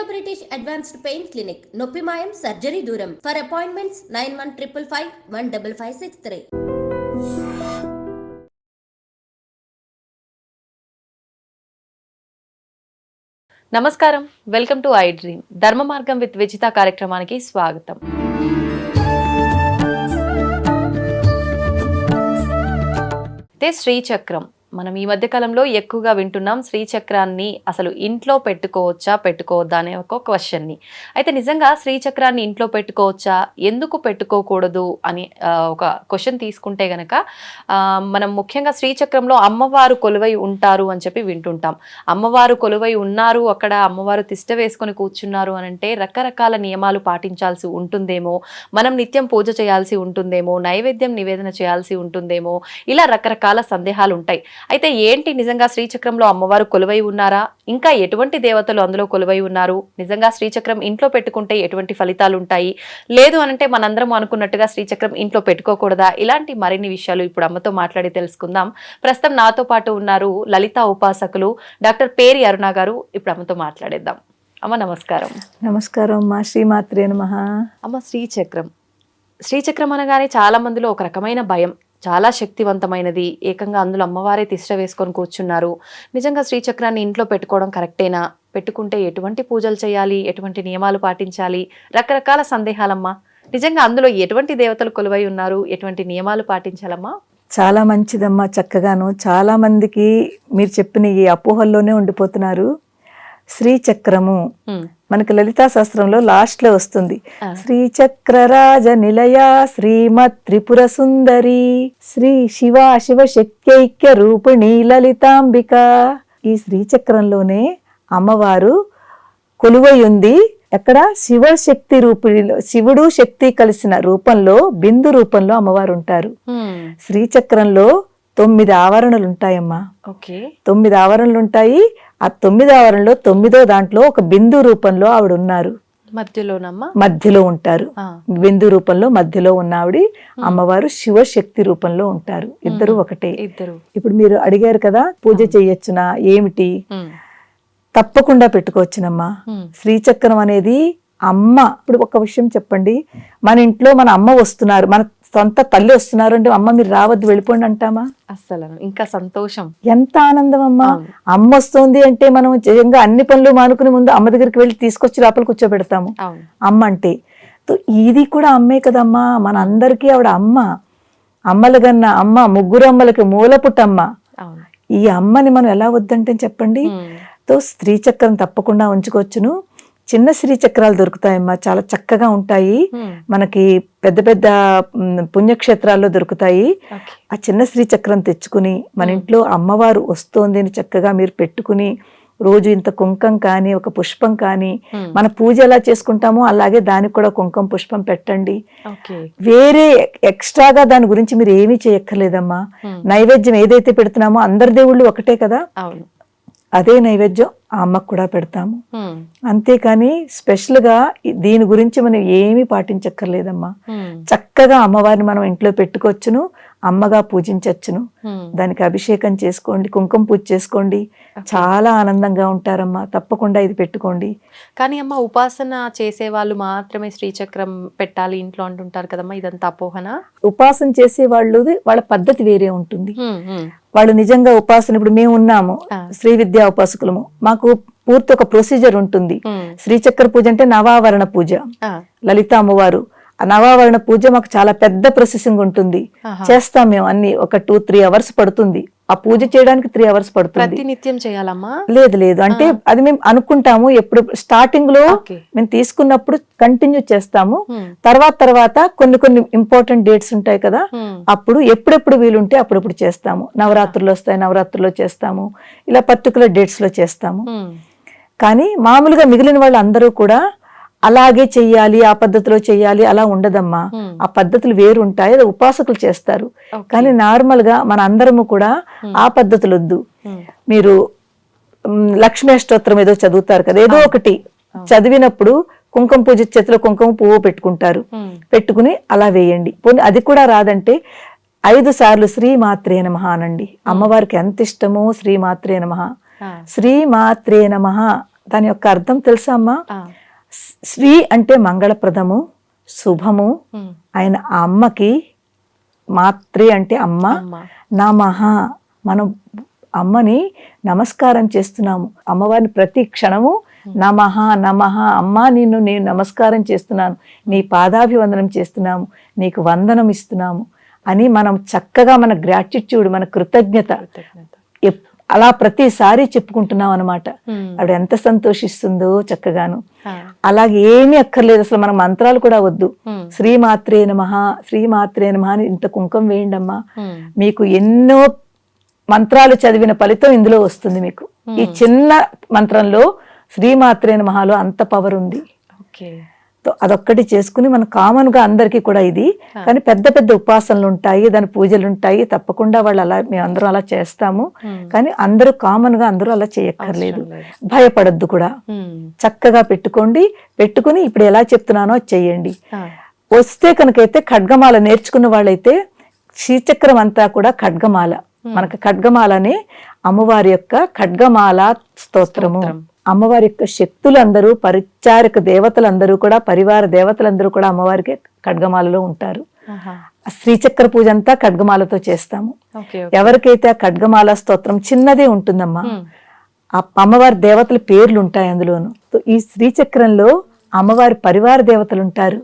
British advanced pain clinic, నొప్పి మాయం, surgery దూరం. For appointments 9155515563. నమస్కారం, వెల్కమ్ టు ఐ డ్రీమ్. ధర్మ మార్గం విత్ విజిత కార్యక్రమానికి స్వాగతం. అయితే శ్రీచక్రం మనం ఈ మధ్య కాలంలో ఎక్కువగా వింటున్నాం. శ్రీచక్రాన్ని అసలు ఇంట్లో పెట్టుకోవచ్చా పెట్టుకోవద్దా అనే ఒక క్వశ్చన్ని. అయితే నిజంగా శ్రీచక్రాన్ని ఇంట్లో పెట్టుకోవచ్చా, ఎందుకు పెట్టుకోకూడదు అని ఒక క్వశ్చన్ తీసుకుంటే గనక మనం ముఖ్యంగా శ్రీచక్రంలో అమ్మవారు కొలువై ఉంటారు అని చెప్పి వింటుంటాం. అమ్మవారు కొలువై ఉన్నారు, అక్కడ అమ్మవారు తిష్ట వేసుకొని కూర్చున్నారు అని అంటే రకరకాల నియమాలు పాటించాల్సి ఉంటుందేమో, మనం నిత్యం పూజ చేయాల్సి ఉంటుందేమో, నైవేద్యం నివేదన చేయాల్సి ఉంటుందేమో, ఇలా రకరకాల సందేహాలు ఉంటాయి. అయితే ఏంటి, నిజంగా శ్రీచక్రంలో అమ్మవారు కొలువై ఉన్నారా, ఇంకా ఎటువంటి దేవతలు అందులో కొలువై ఉన్నారు, నిజంగా శ్రీచక్రం ఇంట్లో పెట్టుకుంటే ఎటువంటి ఫలితాలు ఉంటాయి, లేదు అనంటే మనందరం అనుకున్నట్టుగా శ్రీచక్రం ఇంట్లో పెట్టుకోకూడదా, ఇలాంటి మరిన్ని విషయాలు ఇప్పుడు అమ్మతో మాట్లాడి తెలుసుకుందాం. ప్రస్తుతం నాతో పాటు ఉన్నారు లలిత ఉపాసకులు డాక్టర్ పేరి అరుణ గారు. ఇప్పుడు అమ్మతో మాట్లాడేద్దాం. అమ్మ నమస్కారం. నమస్కారం అమ్మా, శ్రీమాత్రే నమః. అమ్మ, శ్రీచక్రం అనగానే చాలా మందిలో ఒక రకమైన భయం. చాలా శక్తివంతమైనది, ఏకంగా అందులో అమ్మవారే తిష్ట వేసుకొని కూర్చున్నారు. నిజంగా శ్రీచక్రాన్ని ఇంట్లో పెట్టుకోవడం కరెక్టేనా, పెట్టుకుంటే ఎటువంటి పూజలు చేయాలి, ఎటువంటి నియమాలు పాటించాలి, రకరకాల సందేహాలమ్మా. నిజంగా అందులో ఎటువంటి దేవతలు కొలువై ఉన్నారు, ఎటువంటి నియమాలు పాటించాలమ్మా? చాలా మంచిదమ్మా, చక్కగాను. చాలా మందికి మీరు చెప్పిన ఈ అపోహల్లోనే ఉండిపోతున్నారు. శ్రీచక్రము మనకి లలితా శాస్త్రంలో లాస్ట్ లో వస్తుంది. శ్రీచక్రరాజ నిలయ శ్రీమత్ త్రిపుర సుందరి శ్రీ శివ శక్త్యైక్య రూపిణి లలితాంబిక. ఈ శ్రీచక్రంలోనే అమ్మవారు కొలువై ఉంది. ఎక్కడ? శివశక్తి రూపిణిలో, శివుడు శక్తి కలిసిన రూపంలో, బిందు రూపంలో అమ్మవారు ఉంటారు. శ్రీచక్రంలో 9 ఆవరణలు ఉంటాయమ్మా. 9 ఆవరణలు ఉంటాయి. ఆ 9 ఆవరణలో 9వ దాంట్లో ఒక బిందు రూపంలో ఆవిడ ఉన్నారు. మధ్యలో ఉంటారు. బిందు రూపంలో మధ్యలో ఉన్న ఆవిడ అమ్మవారు శివశక్తి రూపంలో ఉంటారు. ఇద్దరు ఒకటే. ఇప్పుడు మీరు అడిగారు కదా, పూజ చెయ్యొచ్చునా ఏమిటి? తప్పకుండా పెట్టుకోవచ్చునమ్మా. శ్రీచక్రం అనేది అమ్మ. ఇప్పుడు ఒక విషయం చెప్పండి, మన ఇంట్లో మన అమ్మ వస్తున్నారు, మన సొంత తల్లి వస్తున్నారు అంటే అమ్మ మీరు రావద్దు వెళ్ళిపోండి అంటామా? అస్సలు. ఇంకా సంతోషం, ఎంత ఆనందం అమ్మా. అమ్మ వస్తుంది అంటే మనం నిజంగా అన్ని పనులు మానుకుని ముందు అమ్మ దగ్గరికి వెళ్ళి తీసుకొచ్చి లోపల కూర్చోబెడతాము. అమ్మ అంటే ఇది కూడా అమ్మే కదమ్మా. మన అందరికీ ఆవిడ అమ్మ. అమ్మలు గన్న అమ్మ, ముగ్గురు అమ్మలకి మూలపుటమ్మ. ఈ అమ్మని మనం ఎలా వద్దంటే చెప్పండి. శ్రీచక్రం తప్పకుండా ఉంచుకోవచ్చును. చిన్న శ్రీచక్రాలు దొరుకుతాయమ్మా, చాలా చక్కగా ఉంటాయి. మనకి పెద్ద పెద్ద పుణ్యక్షేత్రాల్లో దొరుకుతాయి. ఆ చిన్న శ్రీచక్రం తెచ్చుకుని మన ఇంట్లో అమ్మవారు వస్తోంది అని చక్కగా మీరు పెట్టుకుని రోజు ఇంత కుంకం కానీ ఒక పుష్పం కానీ, మన పూజ ఎలా చేసుకుంటామో అలాగే దానికి కూడా కుంకం పుష్పం పెట్టండి. వేరే ఎక్స్ట్రాగా దాని గురించి మీరు ఏమీ చేయక్కర్లేదమ్మా. నైవేద్యం ఏదైతే పెడుతున్నామో అందరి దేవుళ్ళు ఒకటే కదా, అదే నైవేద్యం ఆ అమ్మకు కూడా పెడతాము. అంతేకాని స్పెషల్ గా దీని గురించి మనం ఏమీ పాటించక్కర్లేదమ్మా. చక్కగా అమ్మవారిని మనం ఇంట్లో పెట్టుకోవచ్చును, అమ్మగా పూజించచ్చును. దానికి అభిషేకం చేసుకోండి, కుంకుమ పూజ చేసుకోండి, చాలా ఆనందంగా ఉంటారమ్మా. తప్పకుండా ఇది పెట్టుకోండి. కానీ అమ్మ, ఉపాసన చేసే వాళ్ళు మాత్రమే శ్రీచక్రం పెట్టాలి ఇంట్లో అంటుంటారు కదమ్మా, ఇదంతా అపోహన? ఉపాసన చేసే వాళ్ళ పద్ధతి వేరే ఉంటుంది. వాళ్ళు నిజంగా ఉపాసన, ఇప్పుడు మేము ఉన్నాము శ్రీ విద్యా ఉపాసకులము, మాకు పూర్తి ఒక ప్రొసీజర్ ఉంటుంది. శ్రీచక్ర పూజ అంటే నవావరణ పూజ. లలిత అమ్మవారు ఆ నవావరణ పూజ మాకు చాలా పెద్ద ప్రొసెసింగ్ ఉంటుంది. చేస్తాం మేము అన్ని. ఒక 2-3 అవర్స్ పడుతుంది. ఆ పూజ చేయడానికి 3 అవర్స్ పడుతుంది. నిత్యం చేయాలమ్మా? లేదు, అంటే అది మేము అనుకుంటాము. ఎప్పుడు స్టార్టింగ్ లో మేము తీసుకున్నప్పుడు కంటిన్యూ చేస్తాము. తర్వాత కొన్ని ఇంపార్టెంట్ డేట్స్ ఉంటాయి కదా, అప్పుడు ఎప్పుడెప్పుడు వీలుంటే అప్పుడప్పుడు చేస్తాము. నవరాత్రులు వస్తాయి, నవరాత్రుల్లో చేస్తాము. ఇలా పర్టికులర్ డేట్స్ లో చేస్తాము. కానీ మామూలుగా మిగిలిన వాళ్ళు అందరూ కూడా అలాగే చెయ్యాలి, ఆ పద్ధతిలో చెయ్యాలి అలా ఉండదమ్మా. ఆ పద్ధతులు వేరు ఉంటాయి, అది ఉపాసకులు చేస్తారు. కానీ నార్మల్ గా మన అందరము కూడా ఆ పద్ధతులు వద్దు. మీరు లక్ష్మీ అష్టోత్తరం ఏదో చదువుతారు కదా, ఏదో ఒకటి చదివినప్పుడు కుంకుమ పూజ చేతిలో కుంకుమ పువ్వు పెట్టుకుంటారు, పెట్టుకుని అలా వేయండి. పోనీ అది కూడా రాదంటే 5 సార్లు శ్రీమాత్రే నమః అనండి. అమ్మవారికి ఎంత ఇష్టమో శ్రీమాత్రే నమః, శ్రీమాత్రే నమః దాని యొక్క అర్థం తెలుసా అమ్మా? శ్రీ అంటే మంగళప్రదము, శుభము ఆయన ఆ అమ్మకి, మాత్రే అంటే అమ్మ, నమః మనం అమ్మని నమస్కారం చేస్తున్నాము. అమ్మవారిని ప్రతి క్షణము నమః నమః, అమ్మా నిన్ను నేను నమస్కారం చేస్తున్నాను, నీ పాదాభివందనం చేస్తున్నాము, నీకు వందనం ఇస్తున్నాము అని మనం చక్కగా మన గ్రాటిట్యూడ్, మన కృతజ్ఞత అలా ప్రతిసారి చెప్పుకుంటున్నాం అనమాట. ఆవిడ ఎంత సంతోషిస్తుందో చక్కగాను. అలాగే ఏమీ అక్కర్లేదు అసలు, మన మంత్రాలు కూడా వద్దు. శ్రీమాత్రే నమః, శ్రీమాత్రే నమః అని ఇంత కుంకుమ వేయండి అమ్మా, మీకు ఎన్నో మంత్రాలు చదివిన ఫలితం ఇందులో వస్తుంది మీకు. ఈ చిన్న మంత్రంలో శ్రీమాత్రే నమఃలో అంత పవర్ ఉంది. అదొక్కటి చేసుకుని మనం కామన్ గా అందరికీ కూడా ఇది. కానీ పెద్ద పెద్ద ఉపాసనలు ఉంటాయి, దాని పూజలు ఉంటాయి, తప్పకుండా వాళ్ళు అలా మేమందరం అలా చేస్తాము. కానీ అందరూ కామన్ గా అందరూ అలా చేయక్కర్లేదు, భయపడద్దు కూడా. చక్కగా పెట్టుకుని ఇప్పుడు ఎలా చెప్తున్నానో చెయ్యండి. వస్తే కనుకైతే ఖడ్గమాల నేర్చుకున్న వాళ్ళైతే శ్రీచక్రం అంతా కూడా ఖడ్గమాల. మనకు ఖడ్గమాలని అమ్మవారి యొక్క ఖడ్గమాల స్తోత్రము. అమ్మవారి యొక్క శక్తులందరూ, పరిచారక దేవతలందరూ కూడా, పరివార దేవతలందరూ కూడా అమ్మవారికి ఖడ్గమాలలో ఉంటారు. శ్రీచక్ర పూజ అంతా ఖడ్గమాలతో చేస్తాము. ఎవరికైతే ఆ ఖడ్గమాల స్తోత్రం చిన్నదే ఉంటుందమ్మా, ఆ అమ్మవారి దేవతల పేర్లు ఉంటాయి అందులోను. ఈ శ్రీచక్రంలో అమ్మవారి పరివార దేవతలు ఉంటారు.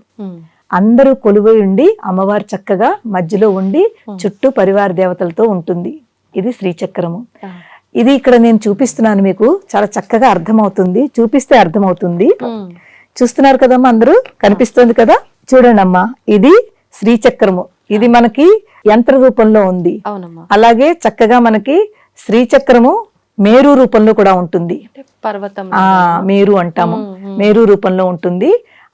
అందరూ కొలువై ఉండి అమ్మవారు చక్కగా మధ్యలో ఉండి చుట్టూ పరివార దేవతలతో ఉంటుంది. ఇది శ్రీచక్రము. ఇది ఇక్కడ నేను చూపిస్తున్నాను, మీకు చాలా చక్కగా అర్థమవుతుంది, చూపిస్తే అర్థమవుతుంది. చూస్తున్నారు కదమ్మా అందరూ, కనిపిస్తుంది కదా, చూడండి అమ్మా. ఇది శ్రీచక్రము, ఇది మనకి యంత్ర రూపంలో ఉంది. అలాగే చక్కగా మనకి శ్రీచక్రము మేరు రూపంలో కూడా ఉంటుంది. మేరు అంటాము, మేరు రూపంలో ఉంటుంది.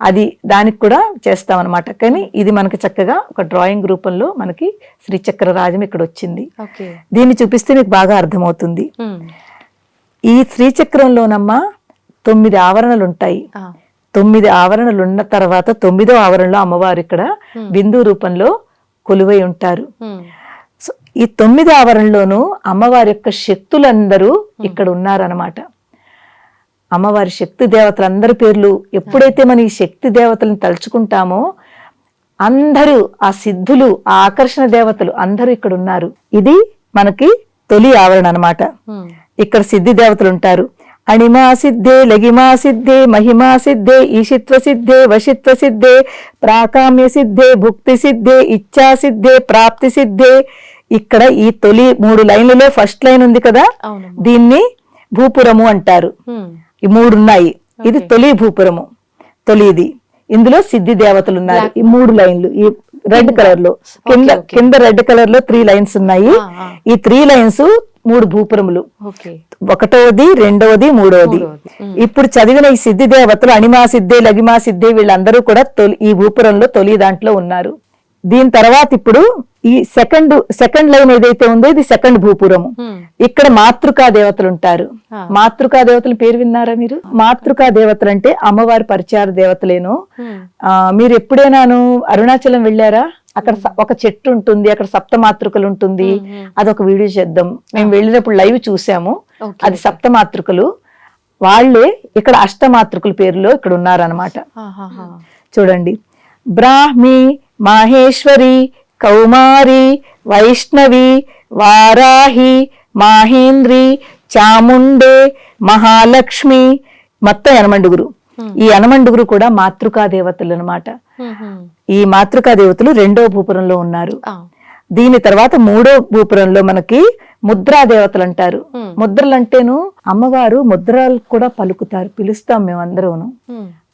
అది దానికి కూడా చేస్తాం అనమాట. కానీ ఇది మనకి చక్కగా ఒక డ్రాయింగ్ రూపంలో మనకి శ్రీచక్ర రాజం ఇక్కడ వచ్చింది. దీన్ని చూపిస్తే మీకు బాగా అర్థమవుతుంది. ఈ శ్రీచక్రంలోనమ్మా 9 ఆవరణలు ఉంటాయి. 9 ఆవరణలు ఉన్న తర్వాత 9వ ఆవరణలో అమ్మవారు ఇక్కడ బిందు రూపంలో కొలువై ఉంటారు. సో ఈ 9 ఆవరణలోనూ అమ్మవారి యొక్క శక్తులందరూ ఇక్కడ ఉన్నారనమాట. అమ్మవారి శక్తి దేవతలందరి పేర్లు ఎప్పుడైతే మన ఈ శక్తి దేవతలను తలుచుకుంటామో అందరూ ఆ సిద్ధులు, ఆ ఆకర్షణ దేవతలు అందరూ ఇక్కడ ఉన్నారు. ఇది మనకి తొలి ఆవరణ అన్నమాట. ఇక్కడ సిద్ధి దేవతలు ఉంటారు. అణిమా సిద్ధే, లగిమా సిద్ధే, మహిమా సిద్ధే, ఈశిత్వ సిద్ధే, వశిత్వ సిద్ధే, ప్రాకామ్య సిద్ధే, భుక్తి సిద్ధే, ఇచ్ఛా సిద్ధే, ప్రాప్తి సిద్ధే. ఇక్కడ ఈ తొలి 3 లైన్లలో ఫస్ట్ లైన్ ఉంది కదా, దీన్ని భూపురము అంటారు. ఈ 3 ఉన్నాయి. ఇది తొలి భూపురము, తొలిది. ఇందులో సిద్ధి దేవతలు ఉన్నారు. ఈ 3 లైన్లు ఈ రెడ్ కలర్ లో, కింద రెడ్ కలర్ లో 3 లైన్స్ ఉన్నాయి. ఈ 3 లైన్స్ 3 భూపురములు, 1వది, 2వది, 3వది. ఇప్పుడు చదివిన ఈ సిద్ధి దేవతలు అణిమా సిద్ధే, లగిమా సిద్ధే వీళ్ళందరూ కూడా ఈ భూపురంలో తొలి దాంట్లో ఉన్నారు. దీని తర్వాత ఇప్పుడు ఈ సెకండ్ లైన్ ఏదైతే ఉందో ఇది సెకండ్ భూపురము. ఇక్కడ మాతృకా దేవతలు ఉంటారు. మాతృకా దేవతల పేరు విన్నారా మీరు? మాతృకా దేవతలు అంటే అమ్మవారి పరిచార దేవతలేను. మీరు ఎప్పుడైనాను అరుణాచలం వెళ్ళారా? అక్కడ ఒక చెట్టు ఉంటుంది, అక్కడ సప్తమాతృకలు ఉంటుంది. అదొక వీడియో చేద్దాం. మేము వెళ్ళినప్పుడు లైవ్ చూసాము. అది సప్తమాతృకలు. వాళ్ళే ఇక్కడ అష్టమాతృకుల పేరులో ఇక్కడ ఉన్నారనమాట. చూడండి, బ్రాహ్మి, మాహేశ్వరి, కౌమారి, వైష్ణవి, వారాహి, మాహేంద్రి, చాముండే, మహాలక్ష్మి, మొత్తం 8 ఈ 8 కూడా మాతృకా దేవతలు అన్నమాట. ఈ మాతృకా దేవతలు 2వ భూపురంలో ఉన్నారు. దీని తర్వాత 3వ భూపురంలో మనకి ముద్రా దేవతలు అంటారు. ముద్రలు అంటేను అమ్మవారు ముద్రలు కూడా పలుకుతారు, పిలుస్తాం మేమందరూను.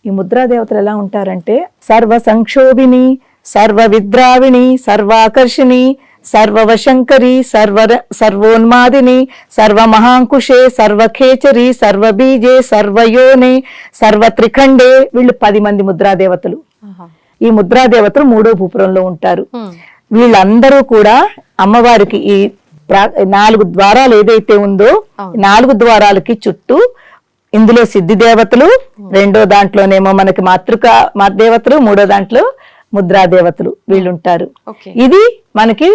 ఈ ముద్రా దేవతలు ఎలా ఉంటారంటే సర్వ సంక్షోభిని, సర్వ విద్రావిణి, సర్వాకర్షిణి, సర్వవశంకరి, సర్వోన్మాదిని, సర్వమహాంకుశే, సర్వఖేచరి, సర్వబీజే, సర్వయోనే, సర్వత్రిఖండే. వీళ్ళు 10 మంది ముద్రాదేవతలు. ఈ ముద్రాదేవతలు 3వ భూపురంలో ఉంటారు. వీళ్ళందరూ కూడా అమ్మవారికి ఈ 4 ద్వారాలు ఏదైతే ఉందో 4 ద్వారాలకి చుట్టూ ఇందులో సిద్ధి దేవతలు, 2వ దాంట్లోనేమో మనకి మాతృకా దేవతలు, 3వ దాంట్లో ముద్రా దేవతలు వీళ్ళుంటారు. ఇది మనకి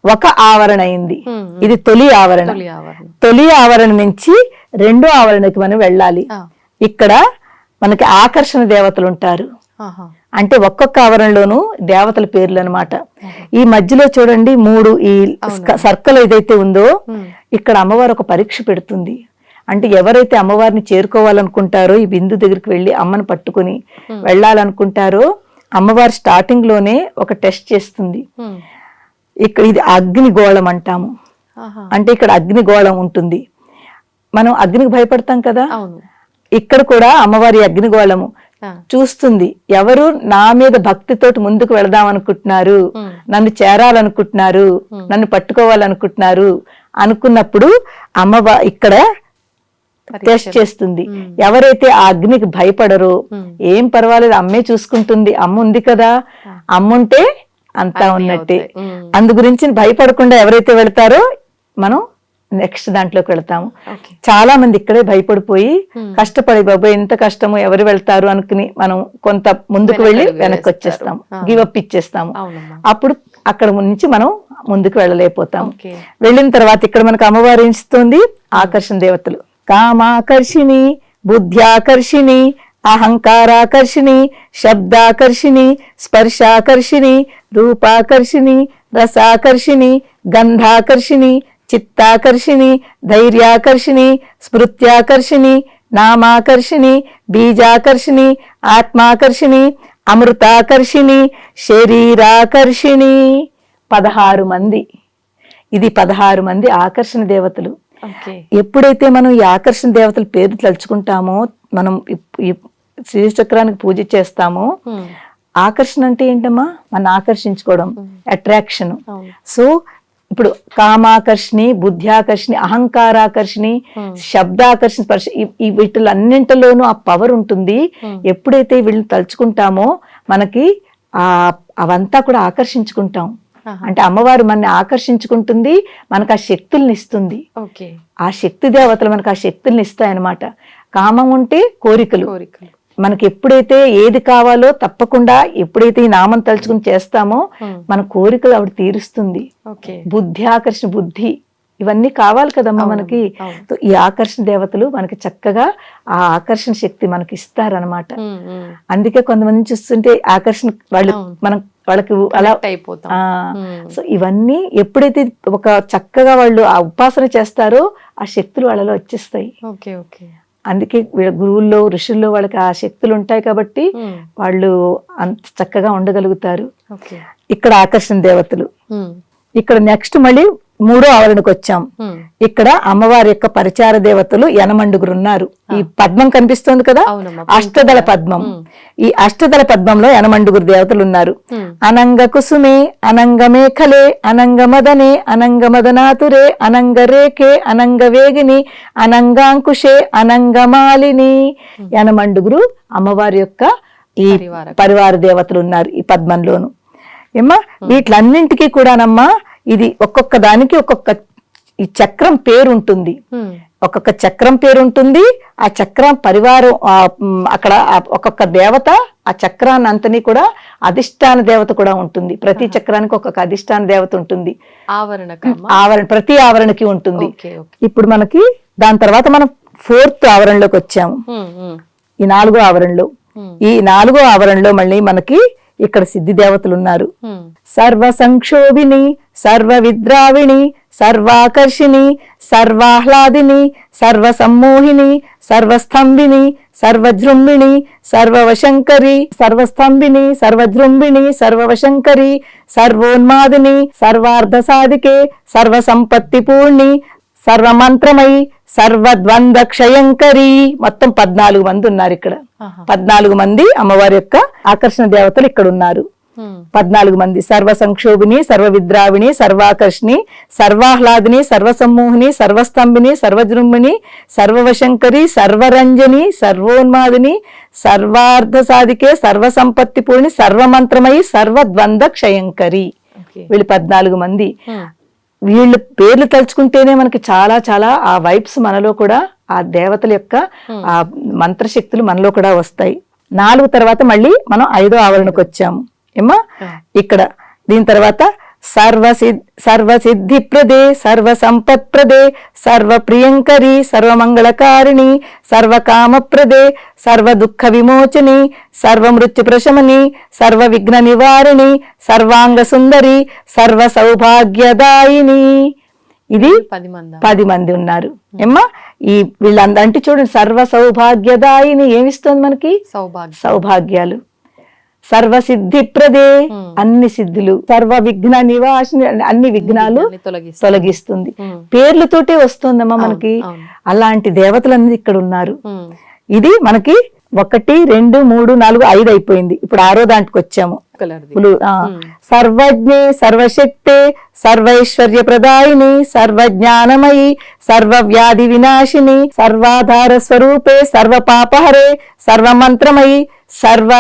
ఒక ఆవరణ అయింది. ఇది తొలి ఆవరణ. తొలి ఆవరణ నుంచి 2వ ఆవరణకి మనం వెళ్ళాలి. ఇక్కడ మనకి ఆకర్షణ దేవతలు ఉంటారు. అంటే ఒక్కొక్క ఆవరణలోనూ దేవతల పేర్లు అన్నమాట. ఈ మధ్యలో చూడండి 3 ఈ సర్కిల్ ఏదైతే ఉందో ఇక్కడ అమ్మవారు ఒక పరీక్ష పెడుతుంది. అంటే ఎవరైతే అమ్మవారిని చేరుకోవాలనుకుంటారో ఈ బిందు దగ్గరికి వెళ్ళి అమ్మని పట్టుకుని వెళ్ళాలనుకుంటారో అమ్మవారు స్టార్టింగ్ లోనే ఒక టెస్ట్ చేస్తుంది. ఇక్కడ ఇది అగ్నిగోళం అంటాము. అంటే ఇక్కడ అగ్నిగోళం ఉంటుంది. మనం అగ్నికి భయపడతాం కదా, ఇక్కడ కూడా అమ్మవారి అగ్నిగోళము చూస్తుంది. ఎవరు నా మీద భక్తితోటి ముందుకు వెళదాం అనుకుంటున్నారు, నన్ను చేరాలనుకుంటున్నారు, నన్ను పట్టుకోవాలనుకుంటున్నారు అనుకున్నప్పుడు అమ్మవారు ఇక్కడ టెస్ట్ చేస్తుంది. ఎవరైతే ఆ అగ్నికి భయపడరో ఏం పర్వాలేదు అమ్మే చూసుకుంటుంది, అమ్మ ఉంది కదా, అమ్ముంటే అంతా ఉన్నట్టే, అందు గురించి భయపడకుండా ఎవరైతే వెళ్తారో మనం నెక్స్ట్ దాంట్లోకి వెళ్తాము. చాలా మంది ఇక్కడే భయపడిపోయి కష్టపడి బాబాయ్ ఎంత కష్టము ఎవరు వెళ్తారు అనుకుని మనం కొంత ముందుకు వెళ్ళి వెనక్కి వచ్చేస్తాము, గివప్ ఇచ్చేస్తాము. అప్పుడు అక్కడ నుంచి మనం ముందుకు వెళ్ళలేకపోతాము. వెళ్ళిన తర్వాత ఇక్కడ మనకు అమ్మవారు ఇస్తుంది ఆకర్షణ దేవతలు. కామాకర్షిణి, బుద్ధ్యాకర్షిణి, అహంకారాకర్షిణి, శబ్దాకర్షిణి, స్పర్శాకర్షిణి, రూపాకర్షిణి, రసాకర్షిణి, గంధాకర్షిణి, చిత్తాకర్షిణి, ధైర్యాకర్షిణి, స్మృత్యాకర్షిణి, నామాకర్షిణి, బీజాకర్షిణి, ఆత్మాకర్షిణి, అమృతాకర్షిణి, శరీరాకర్షిణి. 16 మంది. ఇది 16 మంది ఆకర్షణ దేవతలు. ఎప్పుడైతే మనం ఈ ఆకర్షణ దేవతల పేరు తలుచుకుంటామో, మనం శ్రీచక్రానికి పూజ చేస్తామో, ఆకర్షణ అంటే ఏంటమ్మా, మన ఆకర్షించుకోవడం, అట్రాక్షన్. సో ఇప్పుడు కామాకర్షిణి, బుద్ధ్యాకర్షిణి, అహంకారాకర్షిణి, శబ్దాకర్షణ, స్పర్శ, ఈ వీటిలన్నింటిలోనూ ఆ పవర్ ఉంటుంది. ఎప్పుడైతే వీళ్ళని తలుచుకుంటామో మనకి అవంతా కూడా ఆకర్షించుకుంటాం. అంటే అమ్మవారు మనని ఆకర్షించుకుంటుంది, మనకు ఆ శక్తుల్ని ఇస్తుంది. ఆ శక్తి దేవతలు మనకు ఆ శక్తుల్ని ఇస్తాయన్నమాట. కామం ఉంటే కోరికలు, మనకి ఎప్పుడైతే ఏది కావాలో తప్పకుండా ఎప్పుడైతే ఈ నామం తలుచుకుని చేస్తామో మన కోరికలు ఆవిడ తీరుస్తుంది. బుద్ధి ఆకర్షణ, బుద్ధి ఇవన్నీ కావాలి కదమ్మా మనకి. ఈ ఆకర్షణ దేవతలు మనకి చక్కగా ఆ ఆకర్షణ శక్తి మనకి ఇస్తారనమాట. అందుకే కొంతమంది చూస్తుంటే ఆకర్షణ వాళ్ళు వాళ్ళకి అలా అయిపోతాం. సో ఇవన్నీ ఎప్పుడైతే ఒక చక్కగా వాళ్ళు ఆ ఉపాసన చేస్తారో ఆ శక్తులు వాళ్ళలో వచ్చేస్తాయి. అందుకే గురువుల్లో ఋషుల్లో వాళ్ళకి ఆ శక్తులు ఉంటాయి కాబట్టి వాళ్ళు అంత చక్కగా ఉండగలుగుతారు. ఇక్కడ ఆకర్షణ దేవతలు. ఇక్కడ నెక్స్ట్ మళ్ళీ 3వ ఆవరణకు వచ్చాం. ఇక్కడ అమ్మవారి యొక్క పరిచార దేవతలు యనమండుగురు ఉన్నారు. ఈ పద్మం కనిపిస్తుంది కదా, అష్టదళ పద్మం. ఈ అష్టదళ పద్మంలో యనమండుగురు దేవతలు ఉన్నారు. అనంగ కుసుమే, అనంగ మేఖలే, అనంగ మదనే, అనంగ మదనాతురే, అనంగ రేఖే, అనంగ వేగిని, అనంగాంకుశే, అనంగ మాలిని. యనమండుగురు అమ్మవారి యొక్క ఈ పరివార దేవతలు ఉన్నారు ఈ పద్మంలోను. ఏమ్మా వీటిలన్నింటికీ కూడానమ్మా ఇది ఒక్కొక్క దానికి ఒక్కొక్క ఈ చక్రం పేరు ఉంటుంది. ఒక్కొక్క చక్రం పేరు ఉంటుంది. ఆ చక్రం పరివారం అక్కడ ఒక్కొక్క దేవత ఆ చక్రాన్ని అంతని కూడా అధిష్టాన దేవత కూడా ఉంటుంది. ప్రతి చక్రానికి ఒక్కొక్క అధిష్టాన దేవత ఉంటుంది. ఆవరణ ప్రతి ఆవరణకి ఉంటుంది. ఇప్పుడు మనకి దాని తర్వాత మనం 4th ఆవరణలోకి వచ్చాము. ఈ 4వ ఆవరణలో ఈ 4వ ఆవరణలో మళ్ళీ మనకి ఇక్కడ సిద్ధి దేవతలు ఉన్నారు. సర్వ సంక్షోభిని, సర్వ విద్రావిణి, సర్వాకర్షిణి, సర్వాహ్లాదిని, సర్వ సమ్మోహిని, సర్వస్తంభిని, సర్వజృంభిణి, సర్వవశంకరి, సర్వస్తంభిని, సర్వజృంభిణి, సర్వవశంకరి, సర్వోన్మాదిని, సర్వార్ధ సాధికే, సర్వ సంపత్తి పూర్ణి, సర్వమంత్రమయి, సర్వద్వంద క్షయంకరి. మొత్తం 14 మంది ఉన్నారు ఇక్కడ. 14 మంది అమ్మవారి యొక్క ఆకర్షణ దేవతలు ఇక్కడ ఉన్నారు. 14 మంది. సర్వ సంక్షోభిని, సర్వ విద్రావిణి, సర్వాకర్షిణి, సర్వాహ్లాదిని, సర్వసమ్మోహిని, సర్వస్తంభిని, సర్వజృంభిణి, సర్వవశంకరి, సర్వరంజని, సర్వోన్మాదిని, సర్వార్ధ సాధికే, సర్వసంపత్తి పూర్ణి, సర్వమంత్రమయి, సర్వద్వంద క్షయంకరి. వీళ్ళు 14 మంది. వీళ్ళ పేర్లు తలుచుకుంటేనే మనకి చాలా చాలా ఆ వైబ్స్ మనలో కూడా ఆ దేవతల యొక్క ఆ మంత్రశక్తులు మనలో కూడా వస్తాయి. 4 తర్వాత మళ్ళీ మనం 5వ ఆవరణకు వచ్చాము. ఏమా ఇక్కడ దీని తర్వాత సర్వసిద్ధిప్రదే సర్వసంపత్ప్రదే సర్వప్రియంకరి సర్వమంగళకారిణి సర్వకామప్రదే సర్వదుఃఖ విమోచని సర్వమృత్యుప్రశమని సర్వవిఘ్న నివారిణి సర్వాంగ సుందరి సర్వ సౌభాగ్యదాయిని. ఇది 10 మంది ఉన్నారు ఏమ్మా. ఈ వీళ్ళందరూ అంటే చూడండి, సర్వ సౌభాగ్యదాయిని ఏమిస్తుంది మనకి? సౌభాగ్యాలు. సర్వసిద్ధిప్రదే అన్ని సిద్ధులు. సర్వ విఘ్న నివాసిని అన్ని విఘ్నాలు తొలగిస్తుంది. పేర్లతోటే వస్తుందమ్మా మనకి. అలాంటి దేవతలన్నీ ఇక్కడ ఉన్నారు. ఇది మనకి 1, 2, 3, 4, 5 అయిపోయింది. ఇప్పుడు 6వ దాంట్కి వచ్చాము. సర్వజ్ఞే సర్వశక్తే సర్వైశ్వర్య ప్రదాయిని సర్వజ్ఞానమయి సర్వవ్యాధి వినాశిని సర్వాధార స్వరూపే సర్వ పాపహరే సర్వమంత్రమయి సర్వ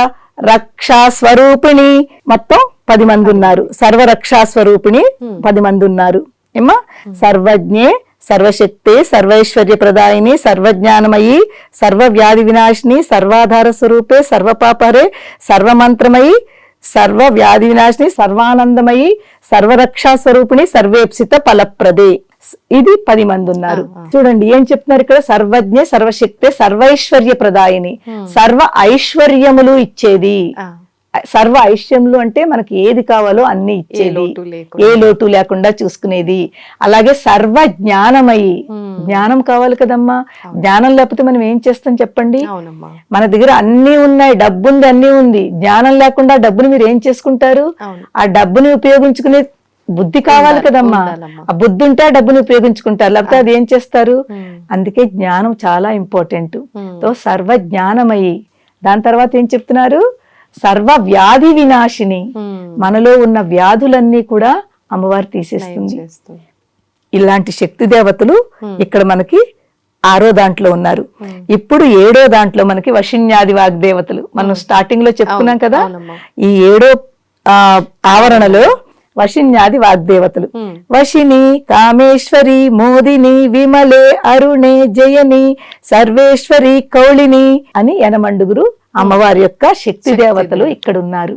రక్షాస్వరూపిణి. మొత్తం 10 మంది ఉన్నారు. సర్వరక్షాస్వరూపిణి 10 మంది ఉన్నారు ఏమ్మా. సర్వజ్ఞే సర్వశక్తే సర్వైశ్వర్య ప్రదాయిని సర్వజ్ఞానమయి సర్వవ్యాధి వినాశిని సర్వాధార స్వరూపే సర్వపాపహరే సర్వమంత్రమయి సర్వవ్యాధి వినాశిని సర్వానందమయి సర్వరక్షా స్వరూపిణి సర్వేప్సిత ఫలప్రదే. ఇది 10 మంది ఉన్నారు. చూడండి ఏం చెప్తున్నారు ఇక్కడ? సర్వజ్ఞ సర్వశక్తే సర్వైశ్వర్య ప్రదాయిని, సర్వ ఐశ్వర్యములు ఇచ్చేది. సర్వ ఐశ్వర్యములు అంటే మనకి ఏది కావాలో అన్ని ఇచ్చేది, ఏ లోటు లేకుండా చూసుకునేది. అలాగే సర్వ జ్ఞానమయి, జ్ఞానం కావాలి కదమ్మా. జ్ఞానం లేకపోతే మనం ఏం చేస్తాం చెప్పండి? మన దగ్గర అన్ని ఉన్నాయి, డబ్బు ఉంది, అన్ని ఉంది. జ్ఞానం లేకుండా డబ్బుని మీరు ఏం చేసుకుంటారు? ఆ డబ్బుని ఉపయోగించుకునే బుద్ధి కావాలి కదమ్మా. ఆ బుద్ధి ఉంటే ఆ డబ్బుని ఉపయోగించుకుంటారు, లేకపోతే అది ఏం చేస్తారు? అందుకే జ్ఞానం చాలా ఇంపార్టెంట్. సర్వ జ్ఞానమయి. దాని తర్వాత ఏం చెప్తున్నారు? సర్వ వ్యాధి వినాశిని. మనలో ఉన్న వ్యాధులన్నీ కూడా అమ్మవారు తీసేస్తుంది. ఇలాంటి శక్తి దేవతలు ఇక్కడ మనకి 6వ దాంట్లో ఉన్నారు. ఇప్పుడు 7వ దాంట్లో మనకి వశిన్యాది వాగ్దేవతలు. మనం స్టార్టింగ్ లో చెప్పుకున్నాం కదా, ఈ 7వ ఆవరణలో వశిన్యాది వాగ్దేవతలు. వశిని, కామేశ్వరి, మోదిని, విమలే, అరుణే, జయని, సర్వేశ్వరి, కౌళిని అని 8 అమ్మవారి యొక్క శక్తి దేవతలు ఇక్కడ ఉన్నారు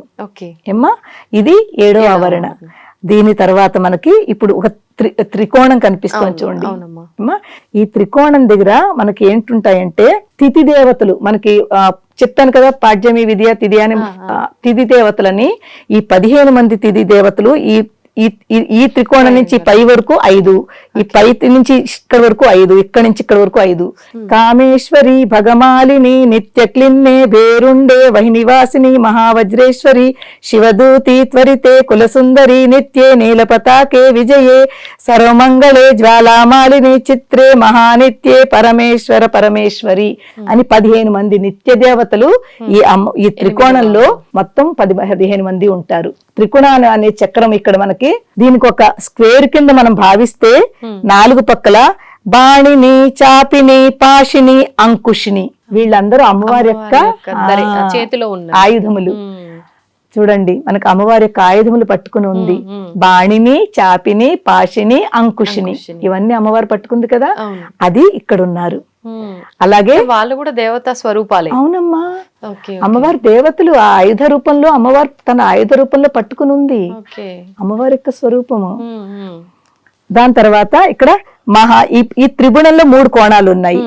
ఏమ్మా. ఇది 7వ ఆవరణ. దీని తర్వాత మనకి ఇప్పుడు ఒక త్రికోణం కనిపిస్తుంది చూడండి అమ్మా. ఈ త్రికోణం దగ్గర మనకి ఏంటుంటాయంటే తిథి దేవతలు. మనకి చెప్తాను కదా, పాడ్యమి, విద్య, తిథి అని తిథి దేవతలని. ఈ 15 మంది తిథి దేవతలు ఈ త్రికోణం నుంచి పై వరకు 5, ఈ పై నుంచి ఇక్కడ వరకు 5, ఇక్కడ నుంచి ఇక్కడ వరకు 5. కామేశ్వరి, భగమాలిని, నిత్య క్లిన్నే, భేరుండే, వహినివాసిని, మహావజ్రేశ్వరి, శివదూతి, త్వరితే, కులసుందరి, నిత్యే, నీలపతాకే, విజయే, సర్వమంగళే, జ్వాలామాలిని, చిత్రే, మహానిత్యే, పరమేశ్వర పరమేశ్వరి అని 15 మంది నిత్య దేవతలు ఈ త్రికోణంలో మొత్తం 15 మంది ఉంటారు. త్రికోణాలు అనే చక్రం ఇక్కడ మనకి, దీనికి ఒక స్క్వేర్ కింద మనం భావిస్తే 4 పక్కల బాణిని, చాపిని, పాశిని, అంకుశిని వీళ్ళందరూ అమ్మవారి యొక్క చేతిలో ఉన్న ఆయుధములు. చూడండి మనకు అమ్మవారి యొక్క ఆయుధములు పట్టుకుని ఉంది. బాణిని, చాపిని, పాశిని, అంకుశిని ఇవన్నీ అమ్మవారు పట్టుకుంది కదా, అది ఇక్కడ ఉన్నారు. అలాగే వాళ్ళు కూడా దేవతా స్వరూపాలే. అవునమ్మా, అమ్మవారి దేవతలు. ఆ ఆయుధ రూపంలో అమ్మవారు తన ఆయుధ రూపంలో పట్టుకుని ఉంది, అమ్మవారి యొక్క స్వరూపము. దాని తర్వాత ఇక్కడ ఈ త్రిగుణంలో 3 కోణాలు ఉన్నాయి.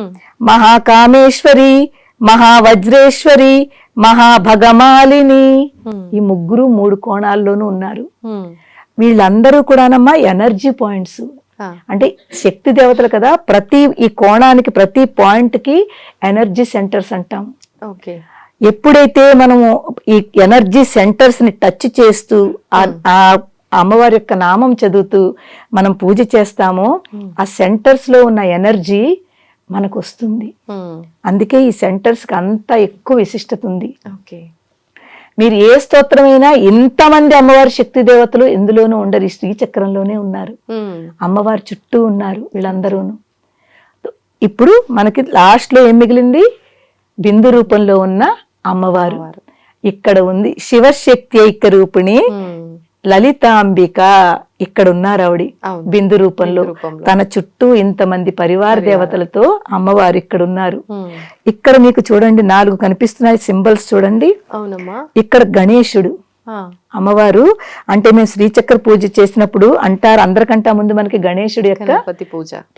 మహాకామేశ్వరి, మహావజ్రేశ్వరి, మహాభగమాలిని. ఈ 3 కోణాల్లోనూ ఉన్నారు. వీళ్ళందరూ కూడానమ్మా ఎనర్జీ పాయింట్స్. అంటే శక్తి దేవతలు కదా, ఈ కోణానికి ప్రతి పాయింట్ కి ఎనర్జీ సెంటర్స్ అంటాం. ఎప్పుడైతే మనము ఈ ఎనర్జీ సెంటర్స్ ని టచ్ చేస్తూ ఆ అమ్మవారి యొక్క నామం చదువుతూ మనం పూజ చేస్తామో ఆ సెంటర్స్ లో ఉన్న ఎనర్జీ మనకు వస్తుంది. అందుకే ఈ సెంటర్స్ కి అంత ఎక్కువ విశిష్టత ఉంది. మీరు ఏ స్తోత్రమైనా ఇంతమంది అమ్మవారి శక్తి దేవతలు ఎందులోనూ ఉండరు, ఈ శ్రీ చక్రంలోనే ఉన్నారు. అమ్మవారి చుట్టూ ఉన్నారు వీళ్ళందరూను. ఇప్పుడు మనకి లాస్ట్ లో ఏం మిగిలింది? బిందు రూపంలో ఉన్న అమ్మవారు ఇక్కడ ఉంది. శివశక్తి ఐక్య రూపిణి లలితాంబిక ఇక్కడ ఉన్నారు ఆవిడ బిందు రూపంలో. తన చుట్టూ ఇంతమంది పరివార దేవతలతో అమ్మవారు ఇక్కడ ఉన్నారు. ఇక్కడ మీకు చూడండి 4 కనిపిస్తున్నాయి సింబల్స్ చూడండి. ఇక్కడ గణేశుడు, అమ్మవారు అంటే మేము శ్రీచక్ర పూజ చేసినప్పుడు అంటారు, అందరికంటే ముందు మనకి గణేశుడి యొక్క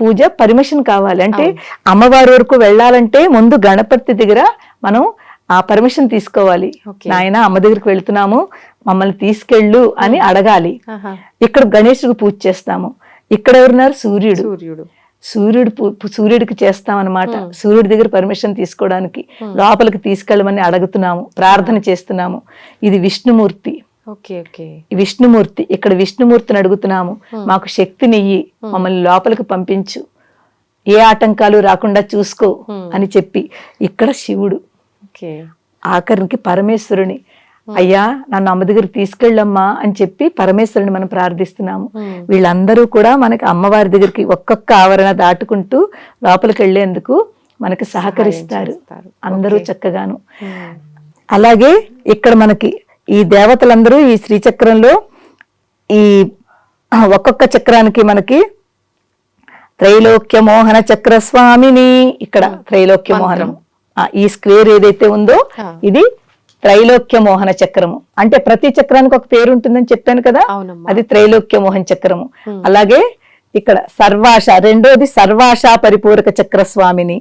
పూజ పర్మిషన్ కావాలి. అంటే అమ్మవారి వరకు వెళ్ళాలంటే ముందు గణపతి దగ్గర మనం ఆ పర్మిషన్ తీసుకోవాలి. నాయన అమ్మ దగ్గరికి వెళ్తున్నాము, మమ్మల్ని తీసుకెళ్ళు అని అడగాలి. ఇక్కడ గణేశుడికి పూజ చేస్తాము. ఇక్కడ ఎవరున్నారు? సూర్యుడికి చేస్తామన్నమాట. సూర్యుడి దగ్గర పర్మిషన్ తీసుకోవడానికి లోపలికి తీసుకెళ్ళమని అడుగుతున్నాము, ప్రార్థన చేస్తున్నాము. ఇది విష్ణుమూర్తి. విష్ణుమూర్తి, ఇక్కడ విష్ణుమూర్తిని అడుగుతున్నాము, మాకు శక్తినియ్యి, మమ్మల్ని లోపలికి పంపించు, ఏ ఆటంకాలు రాకుండా చూసుకో అని చెప్పి. ఇక్కడ శివుడు, ఆఖరికి పరమేశ్వరుని, అయ్యా నన్ను అమ్మ దగ్గరికి తీసుకెళ్ళమ్మా అని చెప్పి పరమేశ్వరుని మనం ప్రార్థిస్తున్నాము. వీళ్ళందరూ కూడా మనకి అమ్మవారి దగ్గరికి ఒక్కొక్క ఆవరణ దాటుకుంటూ లోపలికి వెళ్లేందుకు మనకి సహకరిస్తారు అందరూ చక్కగాను. అలాగే ఇక్కడ మనకి ఈ దేవతలందరూ ఈ శ్రీచక్రంలో ఈ ఒక్కొక్క చక్రానికి మనకి త్రైలోక్య మోహన చక్ర స్వామిని, ఇక్కడ త్రైలోక్య మోహనం, ఈ స్క్వేర్ ఏదైతే ఉందో ఇది త్రైలోక్య మోహన చక్రము. అంటే ప్రతి చక్రానికి ఒక పేరు ఉంటుందని చెప్పాను కదా, అది త్రైలోక్య మోహన చక్రము. అలాగే ఇక్కడ సర్వాష, రెండోది సర్వాష పరిపూరక చక్ర స్వామిని.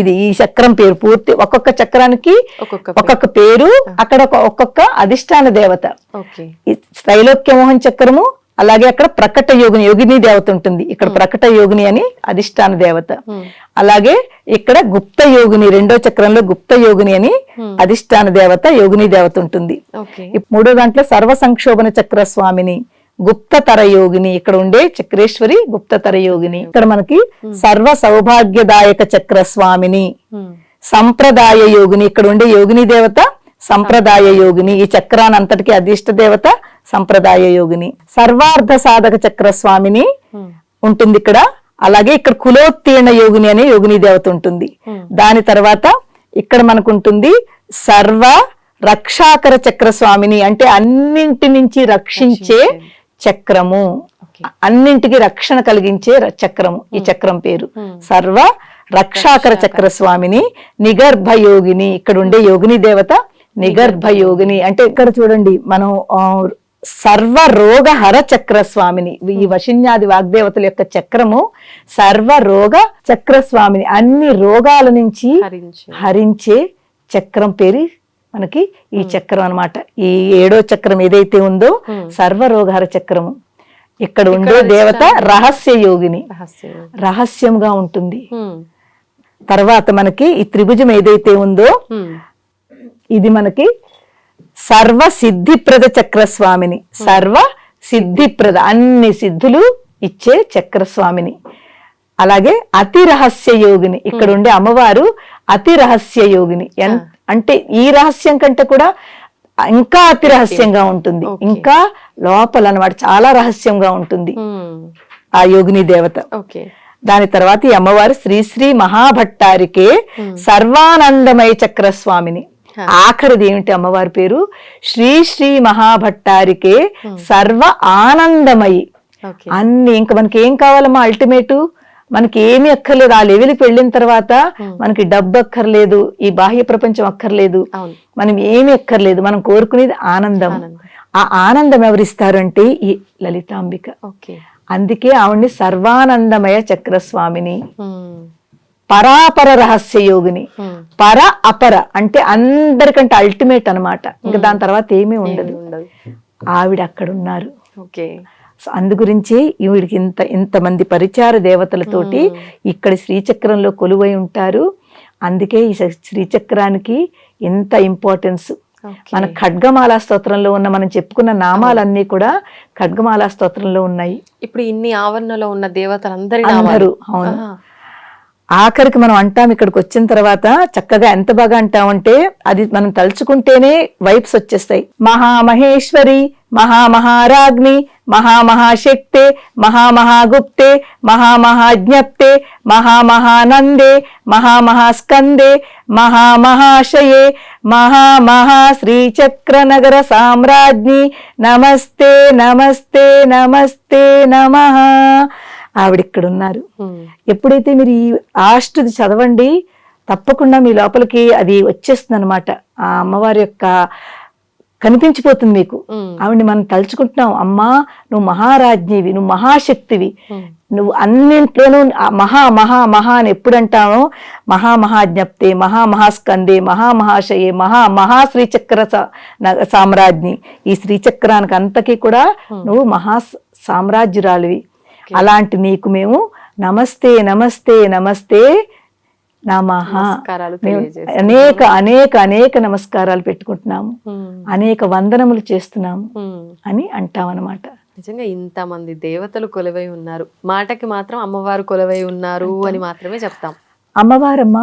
ఇది ఈ చక్రం పేరు పూర్తి, ఒక్కొక్క చక్రానికి ఒక్కొక్క పేరు, అక్కడ ఒక్కొక్క అధిష్టాన దేవత. త్రైలోక్య మోహన చక్రము, అలాగే అక్కడ ప్రకట యోగిని, యోగిని దేవత ఉంటుంది. ఇక్కడ ప్రకట యోగిని అని అధిష్టాన దేవత. అలాగే ఇక్కడ గుప్త యోగిని, రెండో చక్రంలో గుప్త యోగిని అని అధిష్టాన దేవత, యోగిని దేవత ఉంటుంది. మూడో దాంట్లో సర్వ సంక్షోభన చక్ర స్వామిని, గుప్తతర యోగిని, ఇక్కడ ఉండే చక్రేశ్వరి గుప్తతర యోగిని. ఇక్కడ మనకి సర్వ సౌభాగ్యదాయక చక్ర స్వామిని, సంప్రదాయ యోగిని, ఇక్కడ ఉండే యోగిని దేవత సంప్రదాయ యోగిని. ఈ చక్రానంతటికి అధిష్ట దేవత సంప్రదాయ యోగిని. సర్వార్థ సాధక చక్ర స్వామిని ఉంటుంది ఇక్కడ. అలాగే ఇక్కడ కులోత్తీర్ణ యోగిని అనే యోగిని దేవత ఉంటుంది. దాని తర్వాత ఇక్కడ మనకు ఉంటుంది సర్వ రక్షాకర చక్ర స్వామిని, అంటే అన్నింటి నుంచి రక్షించే చక్రము, అన్నింటికి రక్షణ కలిగించే చక్రము. ఈ చక్రం పేరు సర్వ రక్షాకర చక్ర స్వామిని. నిగర్భ యోగిని, ఇక్కడ ఉండే యోగిని దేవత నిగర్భ యోగిని. అంటే ఇక్కడ చూడండి మనం సర్వ రోగ హర చక్ర స్వామిని, ఈ వశిన్యాది వాగ్దేవతల యొక్క చక్రము సర్వ రోగ చక్ర స్వామిని, అన్ని రోగాల నుంచి హరించే చక్రం పేరు మనకి ఈ చక్రం అన్నమాట. ఈ 7వ చక్రం ఏదైతే ఉందో సర్వరోగహర చక్రము. ఇక్కడ ఉండే దేవత రహస్య యోగిని, రహస్యంగా ఉంటుంది. తర్వాత మనకి ఈ త్రిభుజం ఏదైతే ఉందో ఇది మనకి సర్వ సిద్ధిప్రద చక్ర స్వామిని, సర్వ సిద్ధిప్రద, అన్ని సిద్ధులు ఇచ్చే చక్ర స్వామిని. అలాగే అతి రహస్య యోగిని, ఇక్కడ ఉండే అమ్మవారు అతి రహస్య యోగిని. అంటే ఈ రహస్యం కంటే కూడా ఇంకా అతి రహస్యంగా ఉంటుంది, ఇంకా లోపల అన్నమాట చాలా రహస్యంగా ఉంటుంది ఆ యోగిని దేవత. దాని తర్వాత ఈ అమ్మవారు శ్రీ శ్రీ మహాభట్టారికే సర్వానందమయ చక్ర స్వామిని. ఆఖరిది ఏమిటి అమ్మవారి పేరు? శ్రీ శ్రీ మహాభట్టారికే సర్వ ఆనందమయి. అన్ని ఇంకా మనకి ఏం కావాలమ్మా? అల్టిమేటు మనకి ఏమి అక్కర్లేదు. ఆ లెవెల్కి వెళ్ళిన తర్వాత మనకి డబ్బు అక్కర్లేదు, ఈ బాహ్య ప్రపంచం అక్కర్లేదు, మనం ఏమి అక్కర్లేదు. మనం కోరుకునేది ఆనందం. ఆ ఆనందం ఎవరిస్తారు అంటే ఈ లలితాంబిక. అందుకే ఆవిడ్ని సర్వానందమయ చక్రస్వామిని, పరాపర రహస్య యోగిని. పర అపర అంటే అందరికంటే అల్టిమేట్ అన్నమాట. ఇంకా దాని తర్వాత ఏమీ ఉండదు. ఆవిడ అక్కడ ఉన్నారు. సో అందు గురించి ఈవిడికి ఇంతమంది పరిచార దేవతలతోటి ఇక్కడ శ్రీచక్రంలో కొలువై ఉంటారు. అందుకే ఈ శ్రీచక్రానికి ఎంత ఇంపార్టెన్స్. మన ఖడ్గమాలా స్తోత్రంలో ఉన్న మనం చెప్పుకున్న నామాలన్నీ కూడా ఖడ్గమాలా స్తోత్రంలో ఉన్నాయి. ఇప్పుడు ఇన్ని ఆవరణలో ఉన్న దేవతలందరూ అవును. ఆఖరికి మనం అంటాం, ఇక్కడికి వచ్చిన తర్వాత చక్కగా ఎంత బాగా అంటామంటే అది మనం తలుచుకుంటేనే వైబ్స్ వచ్చేస్తాయి. మహామహేశ్వరి, మహామహారాజ్ఞి, మహామహాశక్తే, మహామహాగుప్తే, మహామహాజ్ఞప్తే, మహామహానందే, మహామహాస్కందే, మహామహాశయే, మహామహా శ్రీచక్రనగర సామ్రాజ్ఞి నమస్తే నమస్తే నమస్తే నమః. ఆవిడిక్కడున్నారు. ఎప్పుడైతే మీరు ఈ ఆష్టుది చదవండి తప్పకుండా మీ లోపలికి అది వచ్చేస్తుంది అనమాట. ఆ అమ్మవారి యొక్క కనిపించిపోతుంది మీకు. ఆవిడ్ని మనం తలుచుకుంటున్నాం, అమ్మా నువ్వు మహారాజ్ఞివి, నువ్వు మహాశక్తివి, నువ్వు అన్నింట్లోనూ మహా మహా మహా అని ఎప్పుడు అంటానో, మహామహాజ్ఞప్తే, మహామహాస్కందే, మహామహాశయే, మహా శ్రీచక్ర సామ్రాజ్ఞి. ఈ శ్రీచక్రానికి అంతకీ కూడా నువ్వు మహా సామ్రాజ్యురాలివి. అలాంటి నీకు మేము నమస్తే నమస్తే నమస్తే నమః అనేక అనేక అనేక నమస్కారాలు పెట్టుకుంటున్నాము, అనేక వందనములు చేస్తున్నాము అని అంటామన్నమాట. నిజంగా ఇంతమంది దేవతలు కొలువై ఉన్నారు, మాటకి మాత్రం అమ్మవారు కొలువై ఉన్నారు అని మాత్రమే చెప్తాం. అమ్మవారమ్మ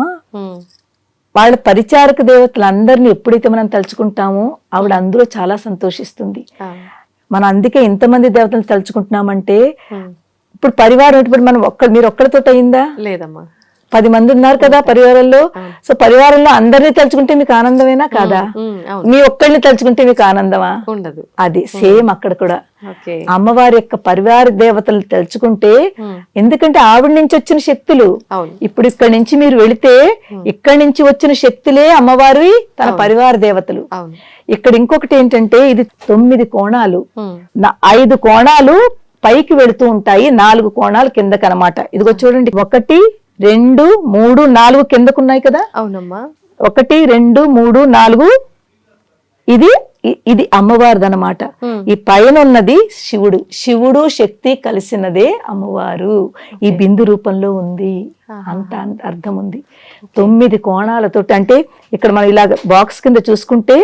వాళ్ళ పరిచారక దేవతలందరినీ ఎప్పుడైతే మనం తలుచుకుంటామో ఆవిడ అందులో చాలా సంతోషిస్తుంది. మనం అందుకే ఇంతమంది దేవతలు తలుచుకుంటున్నామంటే, ఇప్పుడు పరివారం ఇప్పుడు మనం మీరు ఒక్కరితో అయిందా? లేదమ్మా, 10 మంది ఉన్నారు కదా పరివారంలో. సో పరివారంలో అందరినీ తలుచుకుంటే మీకు ఆనందమేనా కాదా? మీ ఒక్కడిని తలుచుకుంటే మీకు ఆనందమా? ఉండదు. అది సేమ్ అక్కడ కూడా అమ్మవారి యొక్క పరివార దేవతలు తలుచుకుంటే, ఎందుకంటే ఆవిడ నుంచి వచ్చిన శక్తులు. ఇప్పుడు ఇక్కడి నుంచి మీరు వెళితే ఇక్కడి నుంచి వచ్చిన శక్తులే అమ్మవారి తన పరివార దేవతలు. ఇక్కడ ఇంకొకటి ఏంటంటే, ఇది 9 కోణాలు, 5 కోణాలు పైకి వెళుతూ ఉంటాయి, 4 కోణాలు కిందకనమాట. ఇదిగో చూడండి, 1 2 3 4 కిందకున్నాయి కదా. అవునమ్మా, 1 2 3 4 ఇది అమ్మవారిది అనమాట. ఈ పైన ఉన్నది శివుడు. శివుడు శక్తి కలిసినదే అమ్మవారు. ఈ బిందు రూపంలో ఉంది, అంత అర్థం ఉంది. 9 కోణాలతో, అంటే ఇక్కడ మనం ఇలాగ బాక్స్ కింద చూసుకుంటే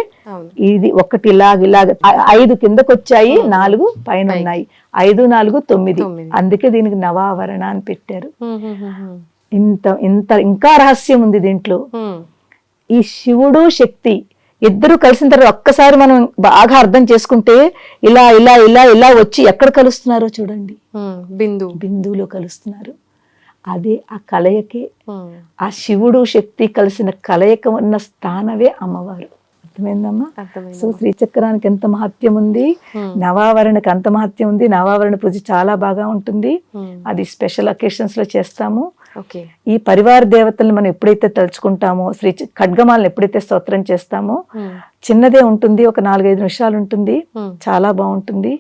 ఇది 1 ఇలాగ 5 కిందకు వచ్చాయి, 4 పైన ఉన్నాయి. 5 4 9. అందుకే దీనికి నవావరణ అని పెట్టారు. ఇంత ఇంత ఇంకా రహస్యం ఉంది దీంట్లో. ఈ శివుడు శక్తి ఇద్దరు కలిసిన తర్వాత ఒక్కసారి మనం బాగా అర్థం చేసుకుంటే, ఇలా ఇలా ఇలా ఇలా వచ్చి ఎక్కడ కలుస్తున్నారో చూడండి, బిందువులో కలుస్తున్నారు. అదే ఆ కలయికే, ఆ శివుడు శక్తి కలిసిన కలయిక ఉన్న స్థానమే అమ్మవారు. అర్థమైందమ్మా? సో శ్రీచక్రానికి ఎంత మహత్యం ఉంది, నవావరణకి అంత మహత్యం ఉంది. నవావరణ పూజ చాలా బాగా ఉంటుంది, అది స్పెషల్ అకేషన్స్ లో చేస్తాము. ఈ పరివార దేవతల్ని మనం ఎప్పుడైతే తలుచుకుంటామో, ఖడ్గమాలను ఎప్పుడైతే స్తోత్రం చేస్తామో, చిన్నదే ఉంటుంది, ఒక 4-5 నిమిషాలు ఉంటుంది, చాలా బాగుంటుంది.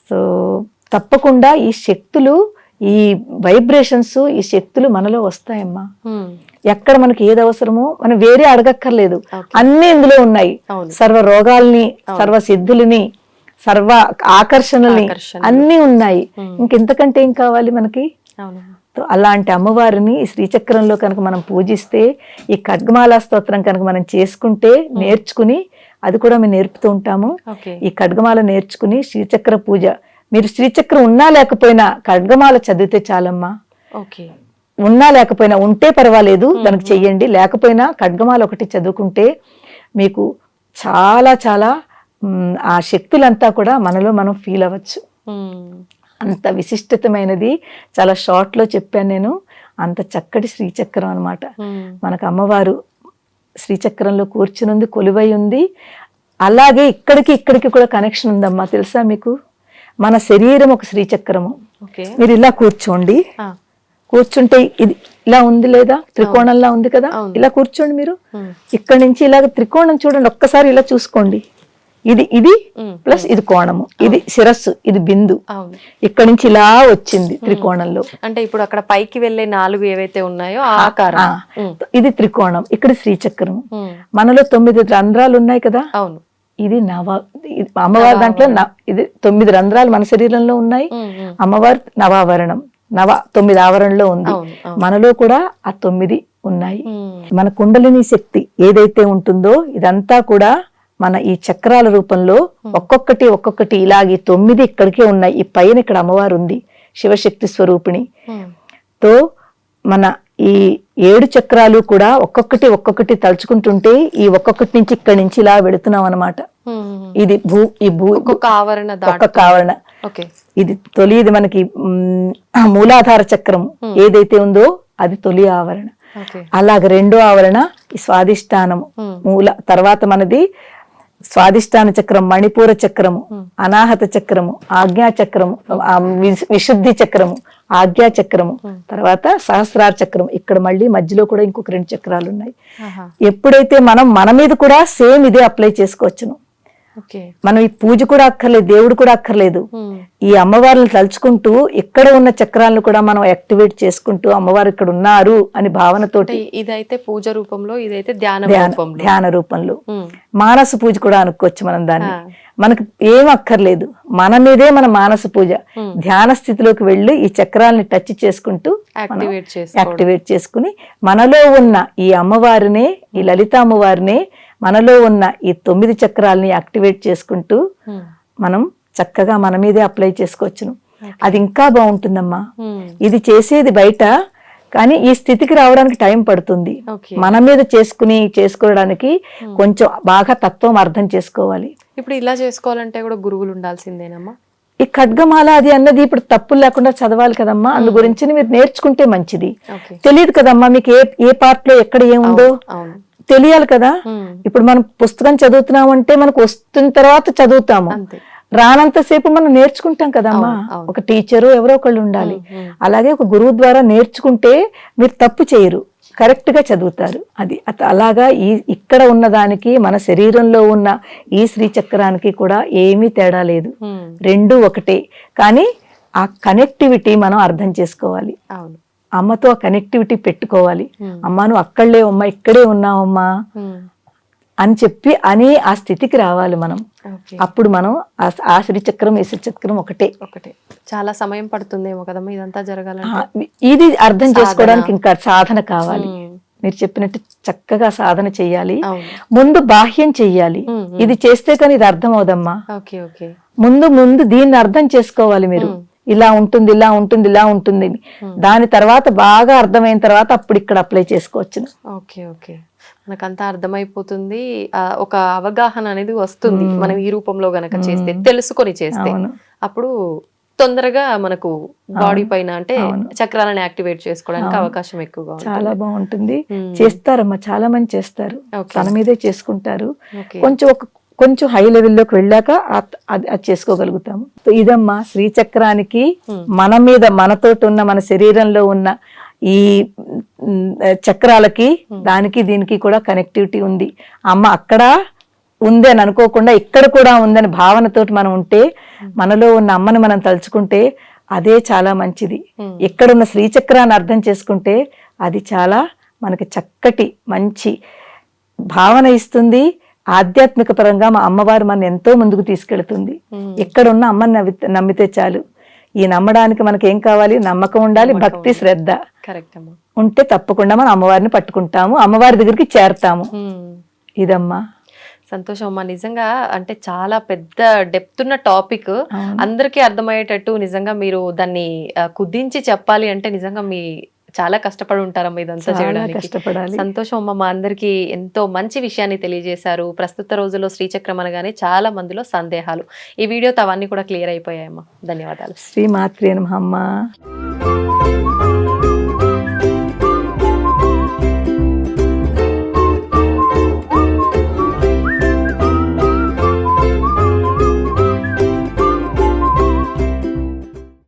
సో తప్పకుండా ఈ శక్తులు, ఈ వైబ్రేషన్స్, ఈ శక్తులు మనలో వస్తాయమ్మా. ఎక్కడ మనకి ఏది అవసరమో మనం వేరే అడగక్కర్లేదు, అన్ని ఇందులో ఉన్నాయి. సర్వ రోగాల్ని, సర్వ సిద్ధులని, సర్వ ఆకర్షణల్ని అన్ని ఉన్నాయి. ఇంకెంతకంటే ఏం కావాలి మనకి? అలాంటి అమ్మవారిని ఈ శ్రీచక్రంలో కనుక మనం పూజిస్తే, ఈ ఖడ్గమాల స్తోత్రం కనుక మనం చేసుకుంటే, నేర్చుకుని, అది కూడా మేము నేర్పుతూ ఉంటాము. ఈ ఖడ్గమాల నేర్చుకుని శ్రీచక్ర పూజ, మీరు శ్రీచక్రం ఉన్నా లేకపోయినా ఖడ్గమాల చదివితే చాలమ్మా. ఉన్నా లేకపోయినా, ఉంటే పర్వాలేదు దానికి చెయ్యండి, లేకపోయినా ఖడ్గమాల ఒకటి చదువుకుంటే మీకు చాలా చాలా ఆ శక్తులంతా కూడా మనలో మనం ఫీల్ అవ్వచ్చు. అంత విశిష్టతమైనది, చాలా షార్ట్ లో చెప్పాను నేను. అంత చక్కటి శ్రీచక్రం అన్నమాట. మనకు అమ్మవారు శ్రీచక్రంలో కూర్చునుంది, కొలువై ఉంది. అలాగే ఇక్కడికి కూడా కనెక్షన్ ఉందమ్మా, తెలుసా మీకు? మన శరీరం ఒక శ్రీచక్రము. మీరు ఇలా కూర్చోండి, కూర్చుంటే ఇది ఇలా ఉంది లేదా, త్రికోణంలా ఉంది కదా, ఇలా కూర్చోండి మీరు. ఇక్కడి నుంచి ఇలాగ త్రికోణం చూడండి, ఒక్కసారి ఇలా చూసుకోండి. ఇది ప్లస్ ఇది కోణము, ఇది శిరస్సు, ఇది బిందు. ఇక్కడ నుంచి ఇలా వచ్చింది త్రికోణంలో. అంటే ఇప్పుడు అక్కడ పైకి వెళ్లే 4 ఏవైతే ఉన్నాయో ఆకారం, ఇది త్రికోణం. ఇక్కడ శ్రీచక్రం. మనలో 9 రంధ్రాలు ఉన్నాయి కదా. అవును, ఇది అమ్మవారి దాంట్లో ఇది 9 రంధ్రాలు మన శరీరంలో ఉన్నాయి. అమ్మవారి నవావరణం, 9 ఆవరణలో ఉంది. మనలో కూడా ఆ 9 ఉన్నాయి. మన కుండలిని శక్తి ఏదైతే ఉంటుందో ఇదంతా కూడా మన ఈ చక్రాల రూపంలో ఒక్కొక్కటి ఇలాగే 9 ఇక్కడికే ఉన్నాయి. ఈ పైన ఇక్కడ అమ్మవారు ఉంది, శివశక్తి స్వరూపిణి. తో మన ఈ 7 చక్రాలు కూడా ఒక్కొక్కటి తలుచుకుంటుంటే, ఈ ఒక్కొక్కటి నుంచి ఇక్కడి నుంచి ఇలా వెళుతున్నాం అన్నమాట. ఇది ఒక్కొక్క ఆవరణ. ఇది తొలి, ఇది మనకి మూలాధార చక్రం ఏదైతే ఉందో అది తొలి ఆవరణ. అలాగే 2వ ఆవరణ ఈ స్వాదిష్టానము మూల. తర్వాత మనది స్వాదిష్టాన చక్రం, మణిపూర చక్రము, అనాహత చక్రము, ఆజ్ఞా చక్రము, విశుద్ధి చక్రము, ఆజ్ఞా చక్రము, తర్వాత సహస్రార చక్రం. ఇక్కడ మళ్ళీ మధ్యలో కూడా ఇంకొక 2 చక్రాలు ఉన్నాయి. ఎప్పుడైతే మనం మన మీద కూడా సేమ్ ఇదే అప్లై చేసుకోవచ్చును. ఓకే. మనం ఈ పూజ కూడా అక్కర్లేదు, దేవుడు కూడా అక్కర్లేదు. ఈ అమ్మవారిని తలుచుకుంటూ ఇక్కడ ఉన్న చక్రాలను కూడా మనం యాక్టివేట్ చేసుకుంటూ అమ్మవారు ఇక్కడ ఉన్నారు అని భావనతోటి, ఇదైతే పూజ రూపంలో, ఇదైతే ధ్యాన రూపంలో, మానస పూజ కూడా అనుకోవచ్చు మనం దాన్ని. మనకి ఏం అక్కర్లేదు, మన మీదే మన మానస పూజ, ధ్యాన స్థితిలోకి వెళ్ళి ఈ చక్రాలని టచ్ చేసుకుంటూ యాక్టివేట్ చేసుకుని మనలో ఉన్న ఈ అమ్మవారినే, ఈ లలిత అమ్మవారినే, మనలో ఉన్న ఈ 9 చక్రాలని యాక్టివేట్ చేసుకుంటూ మనం చక్కగా మన మీదే అప్లై చేసుకోవచ్చును. అది ఇంకా బాగుంటుందమ్మా. ఇది చేసేది బయట, కానీ ఈ స్థితికి రావడానికి టైం పడుతుంది. మన మీద చేసుకోవడానికి కొంచెం బాగా తత్వం అర్థం చేసుకోవాలి. ఇప్పుడు ఇలా చేసుకోవాలంటే కూడా గురువులు ఉండాల్సిందేనమ్మా? ఈ ఖడ్గమాల అది అన్నది ఇప్పుడు తప్పులు లేకుండా చదవాలి కదమ్మా, అందు గురించి మీరు నేర్చుకుంటే మంచిది. తెలియదు కదమ్మా మీకు ఏ పార్ట్ లో ఎక్కడ ఏముందో తెలియాలి కదా. ఇప్పుడు మనం పుస్తకం చదువుతున్నామంటే మనకు వస్తున్న తర్వాత చదువుతాము, రానంతసేపు మనం నేర్చుకుంటాం కదమ్మా. ఒక టీచరు ఎవరో ఒకళ్ళు ఉండాలి. అలాగే ఒక గురువు ద్వారా నేర్చుకుంటే మీరు తప్పు చేయరు, కరెక్ట్ గా చదువుతారు. అది అలాగా ఇక్కడ ఉన్నదానికి మన శరీరంలో ఉన్న ఈ శ్రీచక్రానికి కూడా ఏమీ తేడా లేదు, రెండు ఒకటే. కానీ ఆ కనెక్టివిటీ మనం అర్థం చేసుకోవాలి. అమ్మతో ఆ కనెక్టివిటీ పెట్టుకోవాలి. అమ్మా నువ్వు అక్కడ లేవమ్మా, ఇక్కడే ఉన్నావమ్మా అని చెప్పి ఆ స్థితికి రావాలి మనం. అప్పుడు మనం ఆ శ్రీచక్రం ఈ శ్రీచక్రం ఒకటే. చాలా సమయం పడుతుందేమో కదమ్మా ఇదంతా జరగాలంటే? ఇది అర్థం చేసుకోవడానికి ఇంకా సాధన కావాలి. మీరు చెప్పినట్టు చక్కగా సాధన చెయ్యాలి. ముందు బాహ్యం చెయ్యాలి. ఇది చేస్తే కానీ ఇది అర్థం అవదమ్మా. ముందు దీన్ని అర్థం చేసుకోవాలి మీరు. ఇలా ఉంటుంది, ఇలా ఉంటుంది, ఇలా ఉంటుంది. దాని తర్వాత బాగా అర్థమైన తర్వాత అప్పుడు ఇక్కడ అప్లై చేసుకోవచ్చు. ఓకే. మనకంతా అర్థమైపోతుంది, ఒక అవగాహన అనేది వస్తుంది మనం ఈ రూపంలో గనక చేస్తే, తెలుసుకొని చేస్తే. అప్పుడు తొందరగా మనకు బాడీ పైన అంటే చక్రాలను యాక్టివేట్ చేసుకోవడానికి అవకాశం ఎక్కువగా చాలా బాగుంటుంది. చేస్తారమ్మా, చాలా మంది చేస్తారు, తన మీదే చేసుకుంటారు. కొంచెం హై లెవెల్లోకి వెళ్ళాక అది చేసుకోగలుగుతాము. ఇదమ్మా శ్రీచక్రానికి మన మీద మనతోటి ఉన్న మన శరీరంలో ఉన్న ఈ చక్రాలకి దానికి దీనికి కూడా కనెక్టివిటీ ఉంది. అమ్మ అక్కడ ఉంది అని అనుకోకుండా ఇక్కడ కూడా ఉందని భావనతోటి మనం ఉంటే, మనలో ఉన్న అమ్మని మనం తలుచుకుంటే అదే చాలా మంచిది. ఎక్కడున్న శ్రీచక్రాన్ని అర్థం చేసుకుంటే అది చాలా మనకి చక్కటి మంచి భావన ఇస్తుంది. ఆధ్యాత్మిక పరంగా మా అమ్మవారు మన ఎంతో ముందుకు తీసుకెళ్తుంది. ఎక్కడున్న అమ్మని నమ్మితే చాలు. ఈ నమ్మడానికి మనకి ఏం కావాలి? నమ్మకం ఉండాలి, భక్తి, శ్రద్ధ ఉంటే తప్పకుండా మనం అమ్మవారిని పట్టుకుంటాము, అమ్మవారి దగ్గరికి చేరతాము. ఇదమ్మా. సంతోషం అమ్మా. నిజంగా అంటే చాలా పెద్ద డెప్త్ ఉన్న టాపిక్, అందరికీ అర్థమయ్యేటట్టు నిజంగా మీరు దాన్ని కుదించి చెప్పాలి అంటే నిజంగా మీ చాలా కష్టపడి ఉంటారమ్మా ఇదంతా చేయడానికి. సంతోషం అమ్మ. మా అందరికి ఎంతో మంచి విషయాన్ని తెలియజేశారు. ప్రస్తుత రోజుల్లో శ్రీచక్రం అనగానే చాలా మందిలో సందేహాలు, ఈ వీడియోతో అవన్నీ కూడా క్లియర్ అయిపోయాయమ్మా. ధన్యవాదాలు. శ్రీమాత్రే నమః అమ్మా.